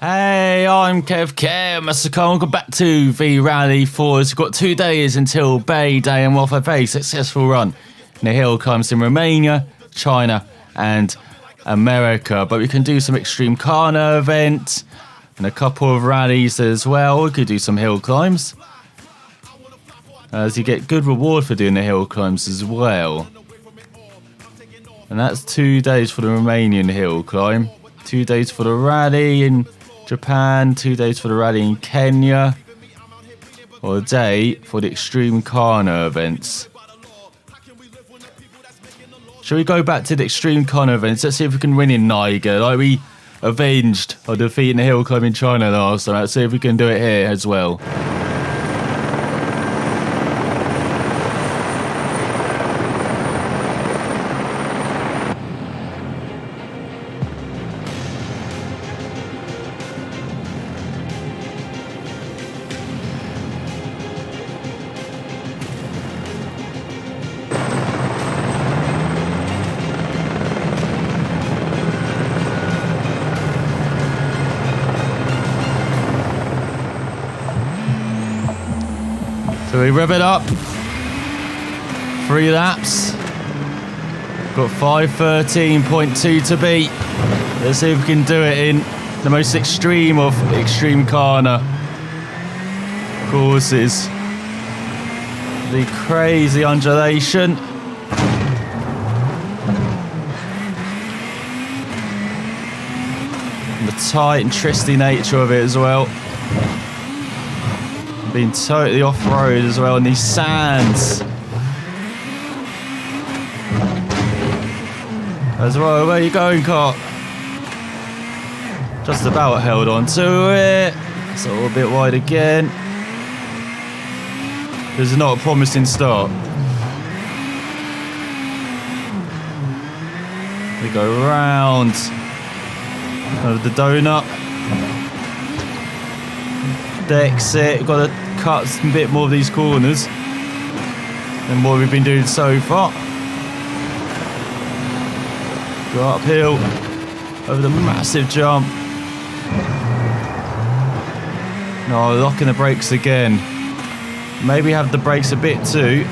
Hey, I'm Kev, Mr. Cole. Welcome back to the Rally Force. We've got 2 days until Bay Day and we'll have a very successful run in the hill climbs in Romania, China and America. But we can do some extreme Kana events and a couple of rallies as well. We could do some hill climbs, as you get good reward for doing the hill climbs as well. And that's 2 days for the Romanian hill climb, 2 days for the rally in Japan, 2 days for the rally in Kenya, or a day for the extreme Kana events. Shall we go back to the extreme Kana events? Let's see if we can win in Niger, like we avenged our defeat in the hill climb in China last time. Let's see if we can do it here as well. So we rev it up, 3 laps, got 5:13.2 to beat. Let's see if we can do it in the most extreme of extreme Kana courses. The crazy undulation. And the tight and twisty nature of it as well. Being totally off-road as well in these sands. As well, where are you going, car? Just about held on to it. It's a little bit wide again. This is not a promising start. We go round of the donut. The exit, got to cut a bit more of these corners than what we've been doing so far. Go uphill over the massive jump. No, locking the brakes again. Maybe have the brakes a bit too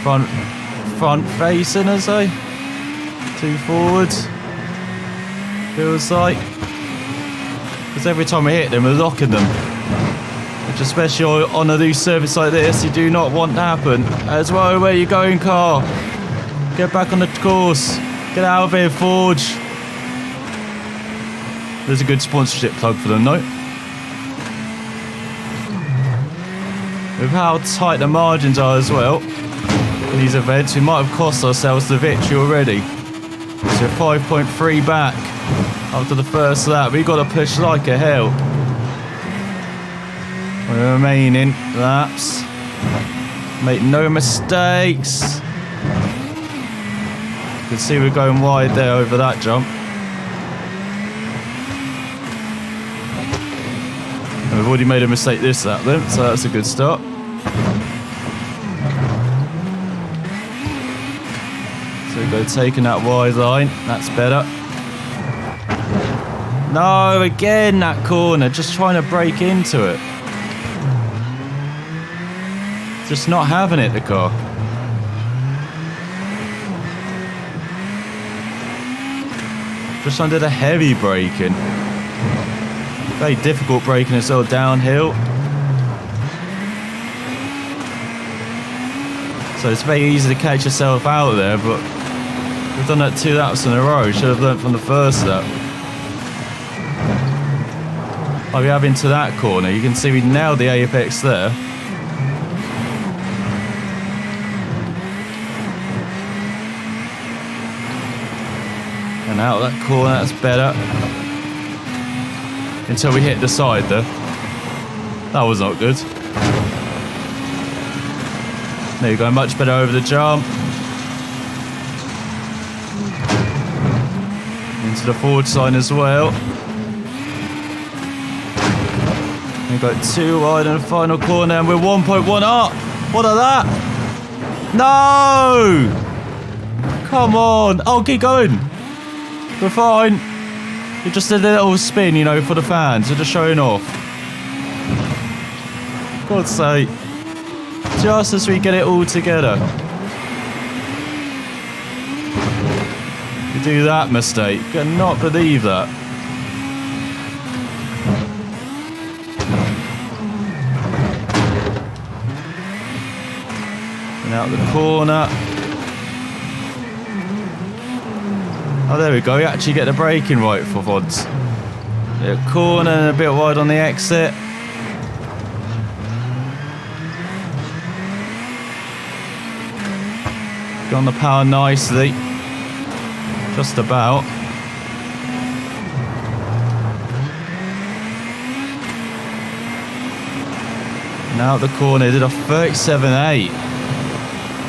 front facing, I say. Too forwards. Feels like. Because every time we hit them, we're locking them. Which, especially on a loose surface like this, you do not want to happen. As well, where are you going, car? Get back on the course. Get out of here, Forge. There's a good sponsorship plug for them, though. With how tight the margins are as well in these events, we might have cost ourselves the victory already. So 5.3 back. After the first lap, we've got to push like a hell. The remaining laps. Make no mistakes. You can see we're going wide there over that jump. And we've already made a mistake this lap then, so that's a good start. So we go taking that wide line, that's better. No, again that corner, just trying to break into it. Just not having it, the car. Just under the heavy braking. Very difficult braking as well downhill. So it's very easy to catch yourself out there, but we've done that 2 laps in a row. Should have learnt from the first lap. Like we have into that corner, you can see we nailed the apex there. And out of that corner, that's better. Until we hit the side there. That was not good. There you go, much better over the jump. Into the forward sign as well. We've got 2 wide in the final corner and we're 1.1 up. What are that? No! Come on. Oh, keep going. We're fine. You just did a little spin, you know, for the fans. You're just showing off. God's sake. Just as we get it all together. You do that mistake. I cannot believe that. And out the corner. Oh, there we go. You actually get the braking right for once. The corner and a bit wide on the exit. Got on the power nicely. Just about. And out the corner, did a 37.8.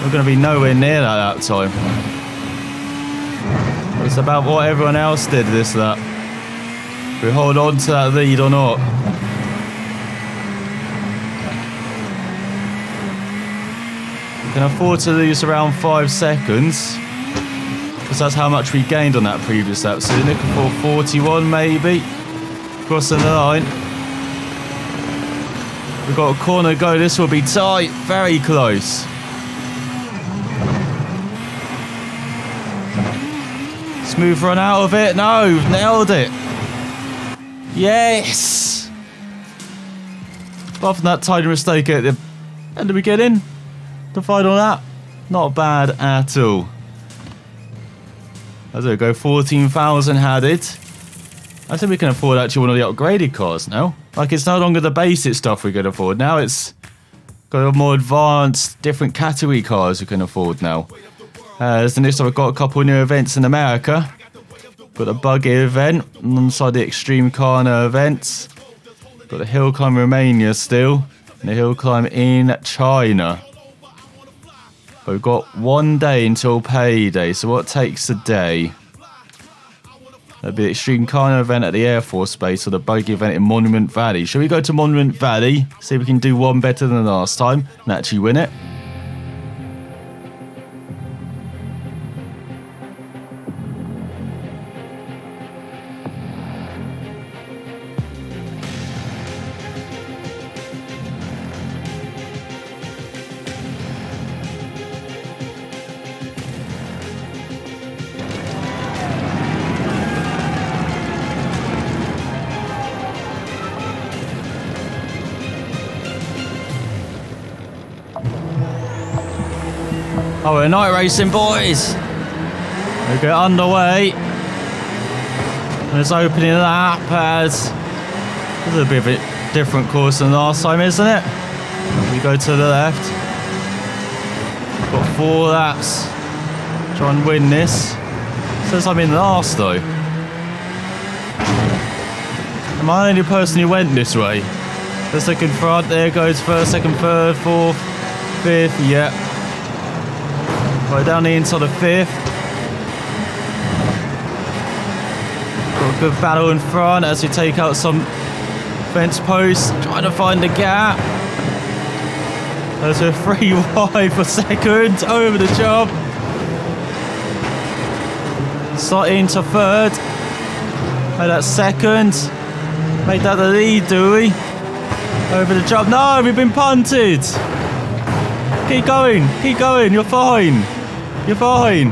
We're going to be nowhere near that time. It's about what everyone else did, that. We hold on to that lead or not. We can afford to lose around 5 seconds. Because that's how much we gained on that previous lap. So we're looking for 41 maybe. Crossing the line. We've got a corner to go. This will be tight. Very close. Smooth run out of it. No, nailed it. Yes. Apart from that tiny mistake at the end of the beginning, the final lap, not bad at all. As we go, 14,000 had it. I think we can afford actually one of the upgraded cars now. Like, it's no longer the basic stuff we can afford. Now it's got a more advanced, different category cars we can afford now. As the next time, we've got a couple new events in America. Got the buggy event alongside the extreme corner events. Got the hill climb in Romania still, and the hill climb in China. But we've got 1 day until payday, so what takes a day? That'll be the extreme corner event at the Air Force Base or the buggy event in Monument Valley. Shall we go to Monument Valley, see if we can do one better than last time and actually win it? Oh, we're night racing, boys. We get underway. And it's opening lap as this is a bit of a different course than last time, isn't it? We go to the left. Got 4 laps. Try and win this. Says I'm in last though. Am I the only person who went this way? The second front, there goes first, second, third, fourth, fifth, yeah. Right down the inside of 5th. Got a good battle in front as we take out some fence posts, trying to find the gap. There's a 3 wide for second, over the jump. Slot into 3rd. Made that 2nd. Make that the lead, do we? Over the jump. No, we've been punted. Keep going, you're fine. You're fine.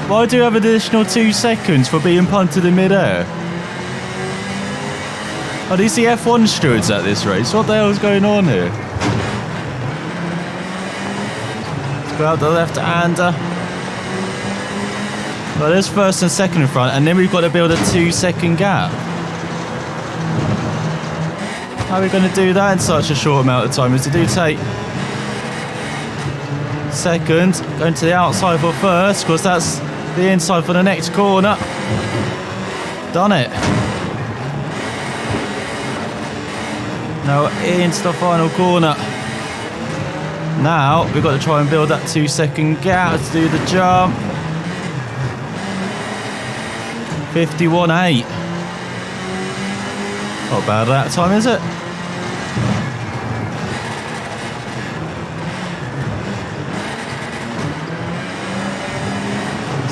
Why do you have an additional 2 seconds for being punted in mid-air? Are these the F1 stewards at this race? What the hell is going on here? Let's go out the left-hander. Well, there's first and second in front, and then we've got to build a 2-second gap. How are we going to do that in such a short amount of time? As we do take second, going to the outside for first, because that's the inside for the next corner. Done it. Now into the final corner. Now we've got to try and build that 2-second gap to do the jump. 51.8. Not bad that time, is it?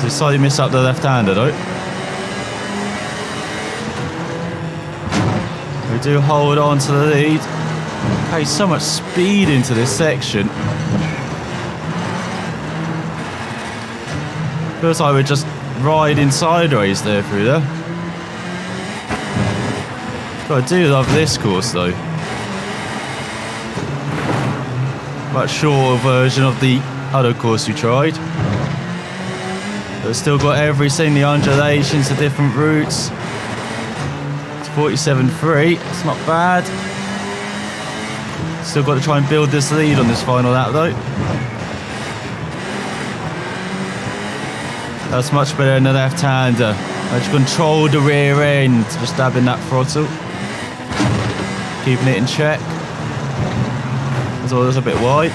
So slightly miss up the left-hander though. We do hold on to the lead. Okay, so much speed into this section. Feels like we're just riding sideways there through there. But I do love this course though. Much shorter version of the other course we tried. But still got everything, the undulations, the different routes. It's 47.3, it's not bad. Still got to try and build this lead on this final lap though. That's much better than the left-hander. I just control the rear end, just dabbing that throttle. Keeping it in check. That's all, that's a bit wide.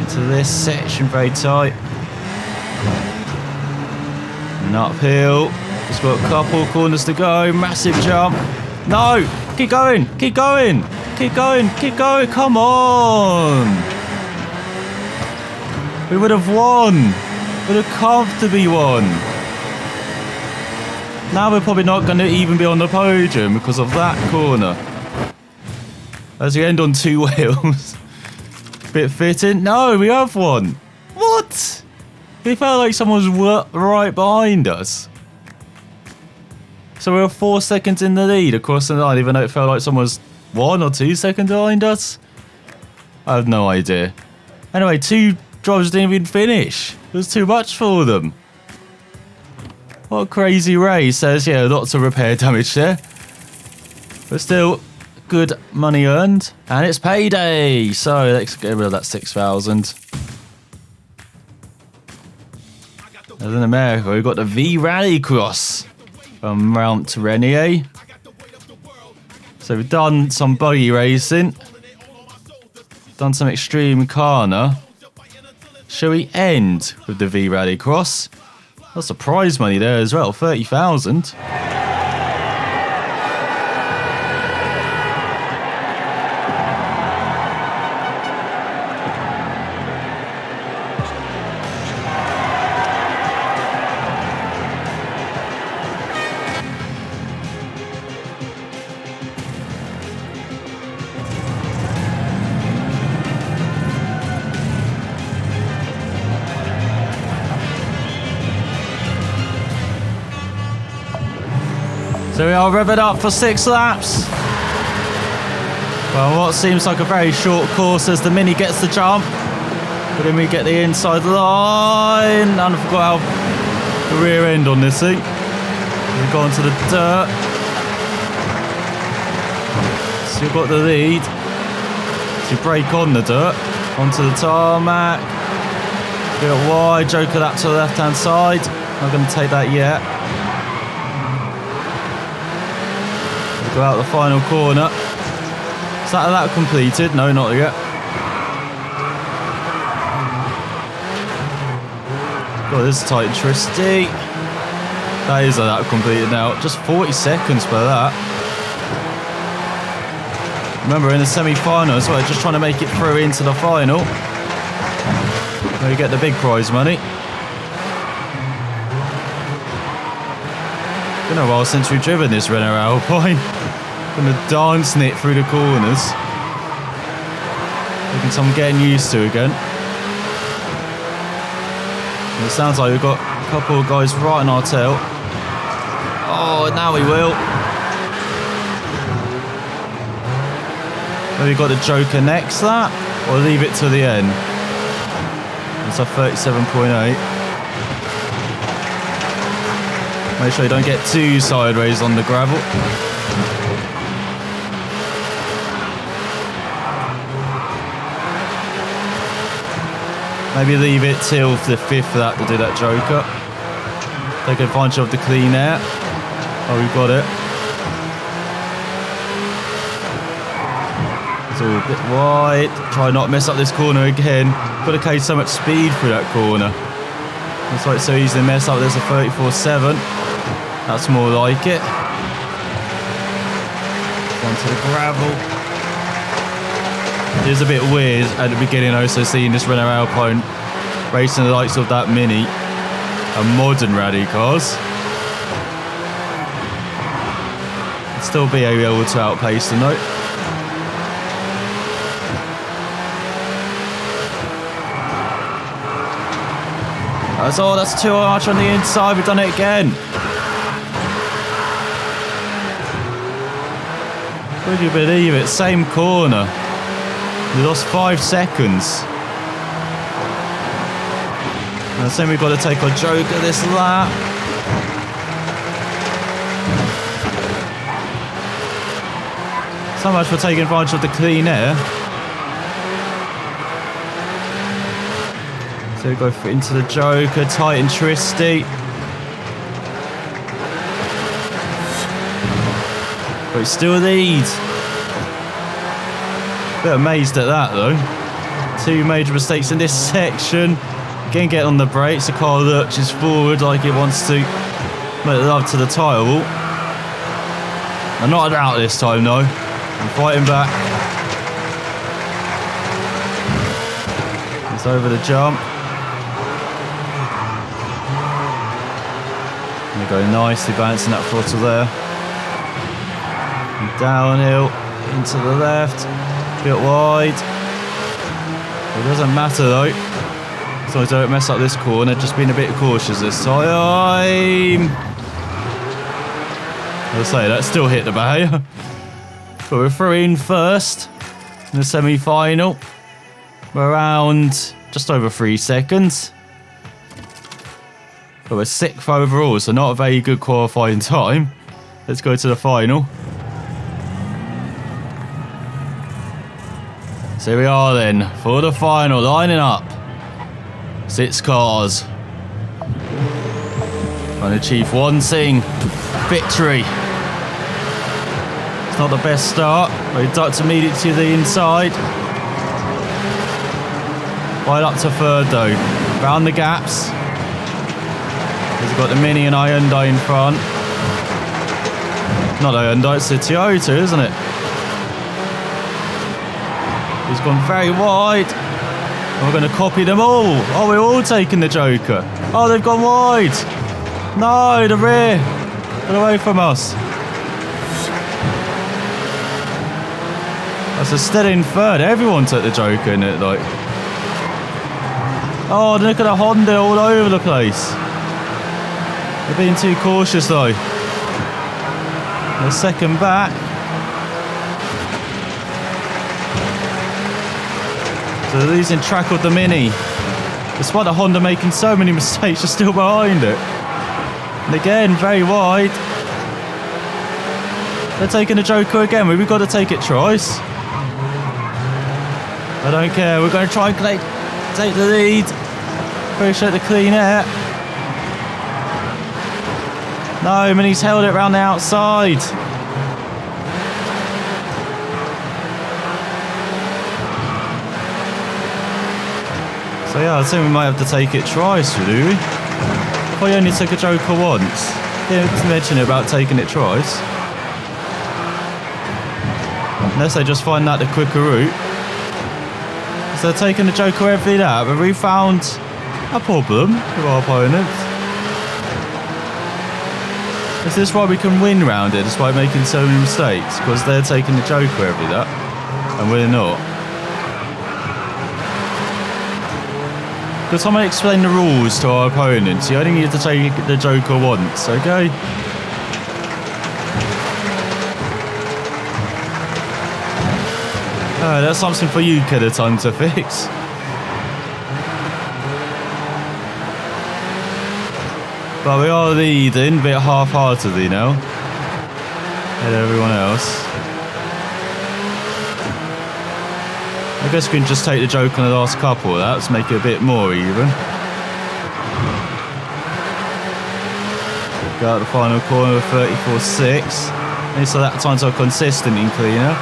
Into this section, very tight. And uphill. Just got a couple corners to go. Massive jump. No! Keep going! Keep going! Keep going! Keep going! Come on! We would have won! Would have comfortably won! Now we're probably not going to even be on the podium because of that corner. As we end on 2 wheels. Bit fitting. No, we have won! What? It felt like someone was right behind us. So we were 4 seconds in the lead across the line, even though it felt like someone was 1 or 2 seconds behind us. I have no idea. Anyway, 2 drivers didn't even finish. It was too much for them. What a crazy race. There's, yeah, lots of repair damage there. But still, good money earned. And it's payday. So let's get rid of that 6,000. And in America, we've got the v-cheesycross from Mount Rainier. So we've done some buggy racing. Done some extreme corner. Shall we end with the v-cheesycross? That's a prize money there as well, 30,000. So we are revving up for 6 laps. Well, what seems like a very short course as the Mini gets the jump. But then we get the inside line. And I forgot how the rear end on this thing. We've gone to the dirt. So you've got the lead. So you brake on the dirt. Onto the tarmac. Bit wide, joker that to the left-hand side. Not going to take that yet. Go out the final corner. Is that lap completed? No, not yet. God, this is tight and twisty. That is a lap completed now. Just 40 seconds for that. Remember, in the semi-final as well, just trying to make it through into the final. Where you get the big prize money. Been a while since we've driven this Renault Alpine. Gonna dance it through the corners. Looking something getting used to again. And it sounds like we've got a couple of guys right on our tail. Oh, now we will. Maybe we've got the Joker next lap, or leave it to the end. It's a 37.8. Make sure you don't get too sideways on the gravel. Maybe leave it till the 5th lap to do that Joker. Take advantage of the clean air. Oh, we've got it. It's all a bit wide. Try not to mess up this corner again. Got to carry so much speed through that corner. Looks like it's so easy to mess up. There's a 34.7. That's more like it. Onto the gravel. It is a bit weird at the beginning also seeing this Renault Alpine racing the likes of that Mini and modern rally cars. Still be able to outpace them though. That's too much on the inside. We've done it again. Would you believe it? Same corner. We lost 5 seconds. And then we've got to take our joker this lap. So much for taking advantage of the clean air. So we go into the joker, tight and twisty. But it still leads. Bit amazed at that though. 2 major mistakes in this section. Again, getting on the brakes. The car lurches forward like it wants to make love to the tyre wall. I'm not out this time though. I'm fighting back. It's over the jump. And we go nicely balancing that throttle there. And downhill into the left. A bit wide. It doesn't matter though. As long as I don't mess up this corner. Just being a bit cautious this time. As I say, that still hit the barrier. But we're through in first in the semi-final. We're around just over 3 seconds. But we're 6th overall, so not a very good qualifying time. Let's go to the final. So here we are then, for the final, lining up. 6 cars. Trying to achieve one thing, victory. It's not the best start, but he ducked immediately to the inside. Right up to 3rd though. Found the gaps. He's got the Mini and Hyundai in front. Not Hyundai, it's the Toyota, isn't it? He's gone very wide. And we're going to copy them all. Oh, we're all taking the joker. Oh, they've gone wide. No, the rear. Get away from us. That's a steady in 3rd. Everyone took the joker in it, like. Oh, look at the Honda all over the place. They're being too cautious though. They're 2nd back. So they're losing track of the Mini. Despite the Honda making so many mistakes, they're still behind it. And again, very wide. They're taking the joker again. We've got to take it twice. I don't care. We're going to try and take the lead. Appreciate the clean air. No, Mini's held it around the outside. So yeah, I think we might have to take it twice, do we? If I only took a joker once. Didn't mention about taking it twice. Unless they just find that the quicker route. So they're taking the joker every lap, but we found a problem with our opponents. Is this why we can win round it despite making so many mistakes? Because they're taking the joker every lap and we're not. Could someone explain the rules to our opponents? You only need to take the joker once, okay? Oh, that's something for you, Kedaton, to fix. But we are leading a bit half-heartedly now. Ahead of everyone else. I guess we can just take the joke on the last couple. Let's make it a bit more even. Go out the final corner with 34.6. And so that time's are consistent in cleaner.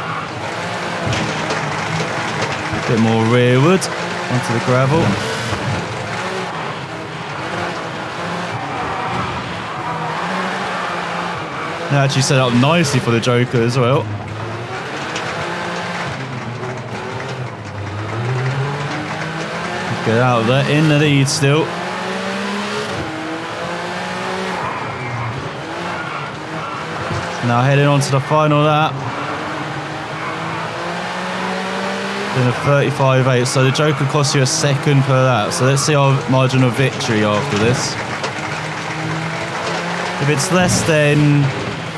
A bit more rearward onto the gravel. They actually set up nicely for the joker as well. Get out of there, in the lead still. Now heading on to the final lap. Then a 35.8, so the Joker costs you a second per lap. So let's see our margin of victory after this. If it's less than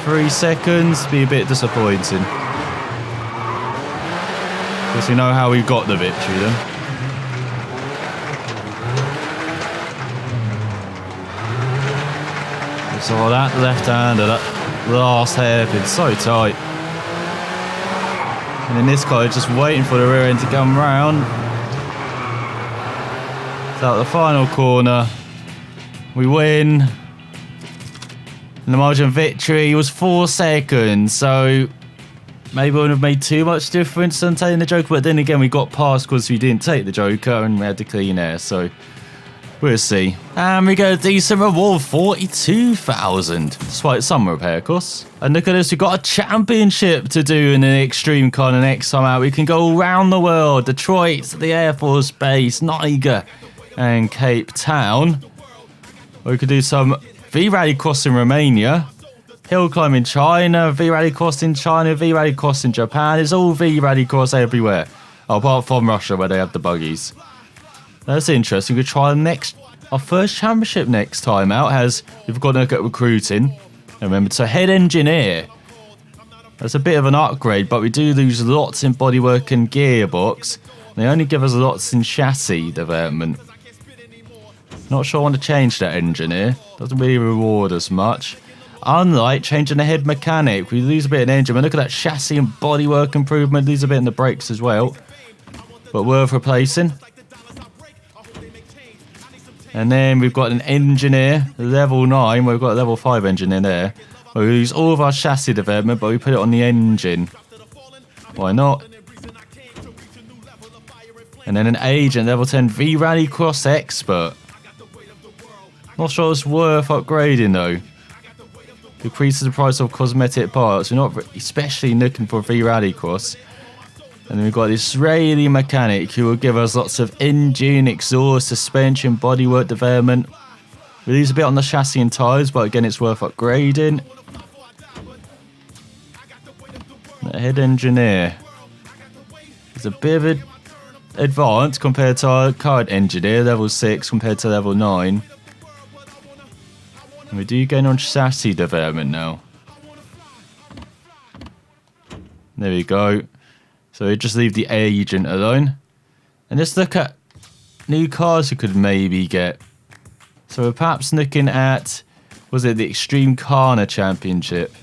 3 seconds, be a bit disappointing. Because we know how we got the victory then. So that left-hander, that last hairpin, so tight. And then this guy just waiting for the rear end to come round. So at the final corner, we win. And the margin of victory was 4 seconds, so maybe it wouldn't have made too much difference on taking the Joker, but then again we got past because we didn't take the Joker and we had the clean air, so we'll see. And we got a decent reward, 42,000, despite some repair costs. And look at this, we've got a championship to do in an extreme car. The next time out we can go around the world, Detroit, the Air Force Base, Niger and Cape Town. Or we could do some V-Rally Cross in Romania, hill climb in China, V-Rally Cross in China, V-Rally Cross in Japan. It's all V-Rally Cross everywhere, apart from Russia where they have the buggies. That's interesting. We'll try our first championship next time out. We've got to look at recruiting. And remember to head engineer. That's a bit of an upgrade, but we do lose lots in bodywork and gearbox. They only give us lots in chassis development. Not sure I want to change that engineer. Doesn't really reward us much. Unlike changing the head mechanic, we lose a bit in engine. But look at that chassis and bodywork improvement. Lose a bit in the brakes as well. But worth replacing. And then we've got an engineer, level 9. We've got a level 5 engineer there. We lose all of our chassis development, but we put it on the engine. Why not? And then an agent, level 10 V-Rally Cross Expert. Not sure it's worth upgrading though. Decreases the price of cosmetic parts. We're not especially looking for V-Rally Cross. And then we've got this Israeli mechanic who will give us lots of engine, exhaust, suspension, bodywork development. We lose a bit on the chassis and tyres, but again it's worth upgrading. The head engineer is a bit of an advance compared to our current engineer, level 6 compared to level 9. And we do gain on chassis development now. There we go. So we just leave the agent alone. And just look at new cars we could maybe get. So we're perhaps looking at, was it the Extreme Karna Championship?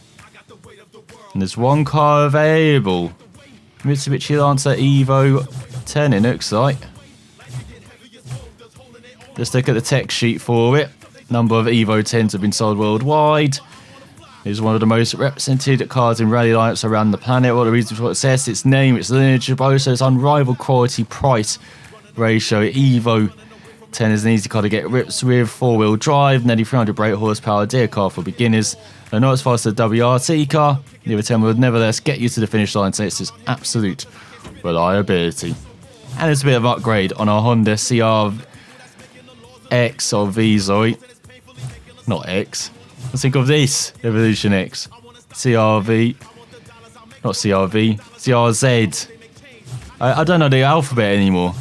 And there's one car available. Mitsubishi Lancer Evo 10 it looks like. Let's look at the tech sheet for it. Number of Evo 10s have been sold worldwide. It's one of the most represented cars in rally lineups around the planet. What the reason for success? Its name, its lineage, but also its unrivaled quality price ratio. Evo 10 is an easy car to get rips with, 4-wheel drive, nearly 300 brake horsepower, dear car for beginners. Though not as fast as the WRT car, the Evo 10 will nevertheless get you to the finish line, so it's just absolute reliability. And it's a bit of upgrade on our Honda CR-X or V, sorry. Not X. Let's think of this Evolution X. CRV. Not CRV. CRZ. I don't know the alphabet anymore.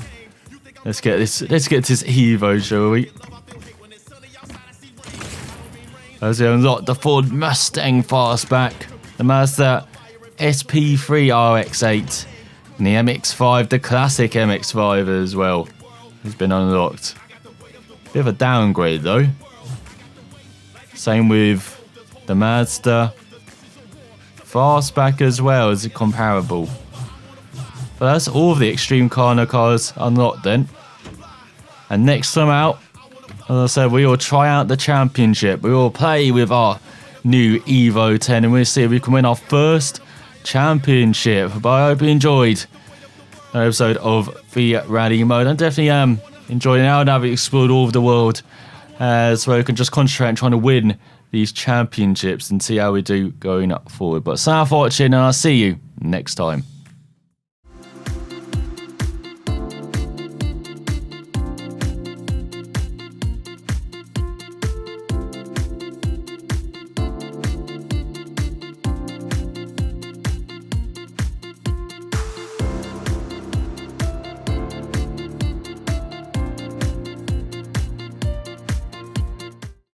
Let's get this Evo, shall we? As we unlock the Ford Mustang Fastback, the Mazda SP3 RX-8, and the MX-5, the classic MX-5 as well, has been unlocked. Bit of a downgrade though. Same with the Mazda Fastback as well, as comparable. But that's all of the Extreme Karna cars unlocked then. And next time out, as I said, we will try out the championship. We will play with our new Evo 10 and we'll see if we can win our first championship. But I hope you enjoyed an episode of the Rally Mode. I definitely am enjoying it now. Now we've explored all of the world. So we can just concentrate on trying to win these championships and see how we do going forward. But thanks for watching and I'll see you next time.